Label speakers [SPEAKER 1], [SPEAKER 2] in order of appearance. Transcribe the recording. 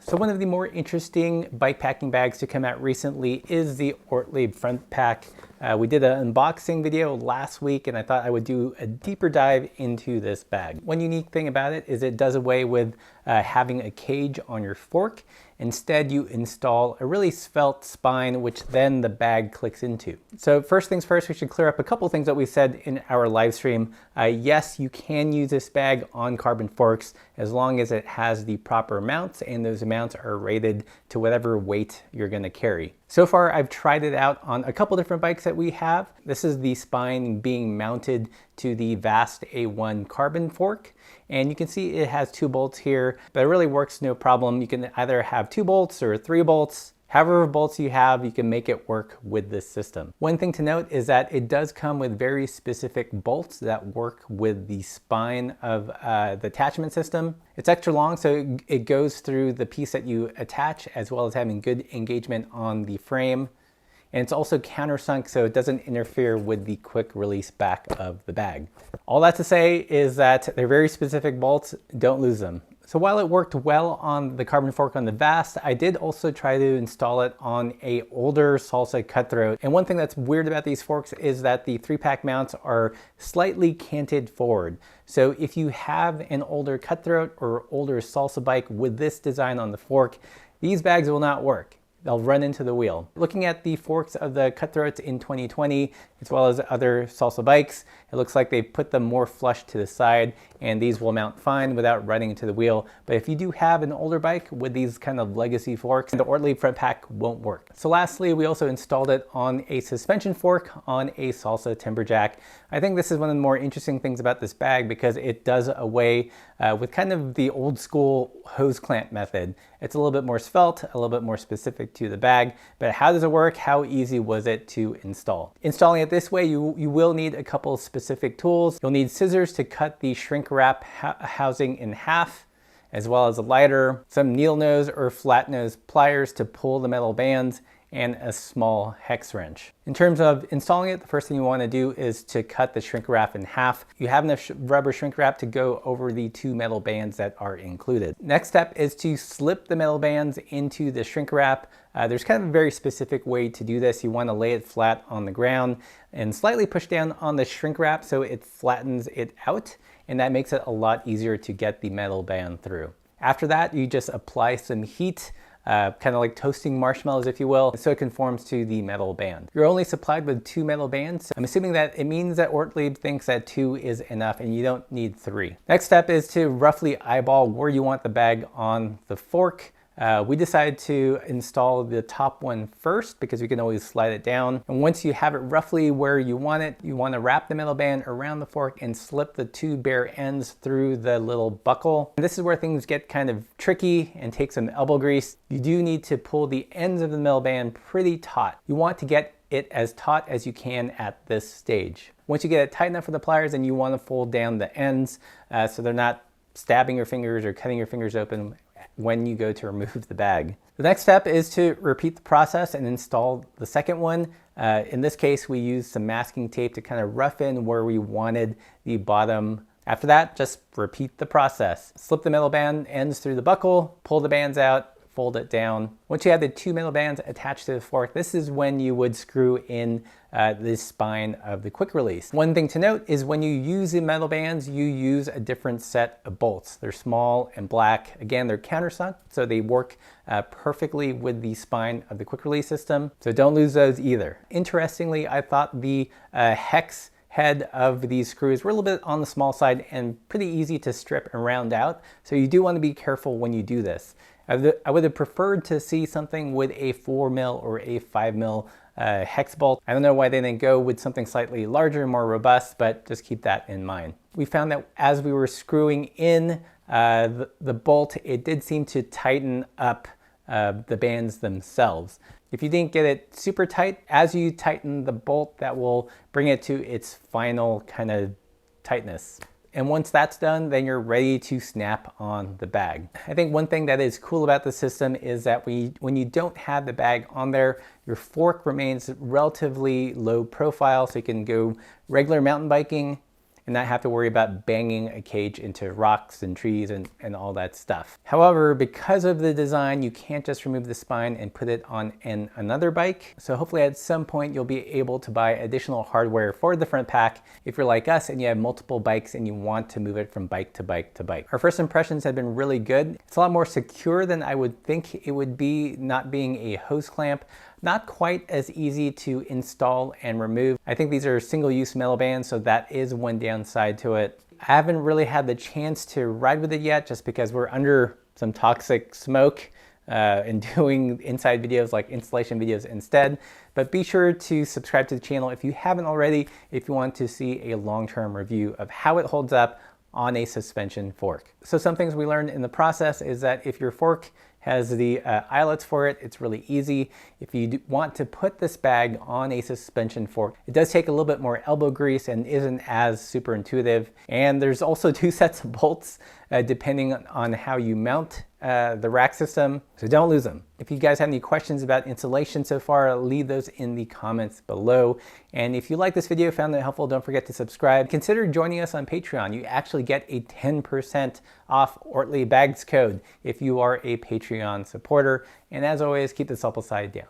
[SPEAKER 1] So one of the more interesting bike packing bags to come out recently is the Ortlieb Fork-Pack. We did an unboxing video last week and I thought I would do a deeper dive into this bag. One unique thing about it is it does away with having a cage on your fork. Instead, you install a really svelte spine, which then the bag clicks into. So first things first, we should clear up a couple things that we said in our live stream. Yes, you can use this bag on carbon forks as long as it has the proper mounts and those mounts are rated to whatever weight you're gonna carry. So far, I've tried it out on a couple different bikes that we have. This is the spine being mounted to the Vast A1 carbon fork. And you can see it has 2 bolts here, but it really works no problem. You can either have 2 bolts or 3 bolts. However bolts you have, you can make it work with this system. One thing to note is that it does come with very specific bolts that work with the spine of the attachment system. It's extra long, so it goes through the piece that you attach, as well as having good engagement on the frame. And it's also countersunk, so it doesn't interfere with the quick release back of the bag. All that to say is that they're very specific bolts, don't lose them. So while it worked well on the carbon fork on the Vast, I did also try to install it on a older Salsa cutthroat. And one thing that's weird about these forks is that the 3-pack mounts are slightly canted forward. So if you have an older cutthroat or older Salsa bike with this design on the fork, these bags will not work. They'll run into the wheel. Looking at the forks of the cutthroats in 2020, as well as other Salsa bikes, it looks like they put them more flush to the side, and these will mount fine without running into the wheel. But if you do have an older bike with these kind of legacy forks, the Ortlieb Fork-Pack won't work. So lastly, we also installed it on a suspension fork on a Salsa Timberjack. I think this is one of the more interesting things about this bag because it does away with kind of the old school hose clamp method. It's a little bit more svelte, a little bit more specific to the bag, but how does it work? How easy was it to install? Installing it this way, you will need a couple of specific tools. You'll need scissors to cut the shrink wrap housing in half, as well as a lighter, some needle nose or flat nose pliers to pull the metal bands, and a small hex wrench. In terms of installing it, the first thing you want to do is to cut the shrink wrap in half. You have enough rubber shrink wrap to go over the 2 metal bands that are included. Next step is to slip the metal bands into the shrink wrap. There's kind of a very specific way to do this. You want to lay it flat on the ground and slightly push down on the shrink wrap so it flattens it out, and that makes it a lot easier to get the metal band through. After that, you just apply some heat, kind of like toasting marshmallows, if you will, so it conforms to the metal band. You're only supplied with 2 metal bands. So I'm assuming that it means that Ortlieb thinks that 2 is enough and you don't need 3. Next step is to roughly eyeball where you want the bag on the fork. We decided to install the top one first because we can always slide it down. And once you have it roughly where you want it, you want to wrap the metal band around the fork and slip the 2 bare ends through the little buckle. And this is where things get kind of tricky and take some elbow grease. You do need to pull the ends of the metal band pretty taut. You want to get it as taut as you can at this stage. Once you get it tight enough with the pliers, then you want to fold down the ends so they're not stabbing your fingers or cutting your fingers open when you go to remove the bag. The next step is to repeat the process and install the second one. In this case, we used some masking tape to kind of rough in where we wanted the bottom. After that, just repeat the process. Slip the metal band ends through the buckle, pull the bands out, fold it down. Once you have the 2 metal bands attached to the fork, this is when you would screw in the spine of the quick release. One thing to note is when you use the metal bands, you use a different set of bolts. They're small and black. Again, they're countersunk, so they work perfectly with the spine of the quick release system. So don't lose those either. Interestingly, I thought the hex head of these screws were a little bit on the small side and pretty easy to strip and round out. So you do want to be careful when you do this. I would have preferred to see something with a 4mm or a 5mm hex bolt. I don't know why they didn't go with something slightly larger and more robust, but just keep that in mind. We found that as we were screwing in the bolt, it did seem to tighten up the bands themselves. If you didn't get it super tight, as you tighten the bolt, that will bring it to its final kind of tightness. And once that's done, then you're ready to snap on the bag. I think one thing that is cool about the system is that when you don't have the bag on there, your fork remains relatively low profile, so you can go regular mountain biking and not have to worry about banging a cage into rocks and trees and all that stuff. However, because of the design, you can't just remove the spine and put it on another bike. So hopefully at some point you'll be able to buy additional hardware for the front pack if you're like us and you have multiple bikes and you want to move it from bike to bike to bike. Our first impressions have been really good. It's a lot more secure than I would think it would be, not being a hose clamp. Not quite as easy to install and remove. I think these are single-use metal bands, so that is one downside to it. I haven't really had the chance to ride with it yet just because we're under some toxic smoke and doing inside videos like installation videos instead. But be sure to subscribe to the channel if you haven't already, if you want to see a long-term review of how it holds up on a suspension fork. So some things we learned in the process is that if your fork has the eyelets for it, it's really easy. If you want to put this bag on a suspension fork, it does take a little bit more elbow grease and isn't as super intuitive. And there's also 2 sets of bolts depending on how you mount the rack system, so don't lose them. If you guys have any questions about installation so far, leave those in the comments below. And if you like this video, found it helpful, don't forget to subscribe. Consider joining us on Patreon. You actually get a 10% off Ortlieb Bags code if you are a Patreon supporter. And as always, keep the supple side down.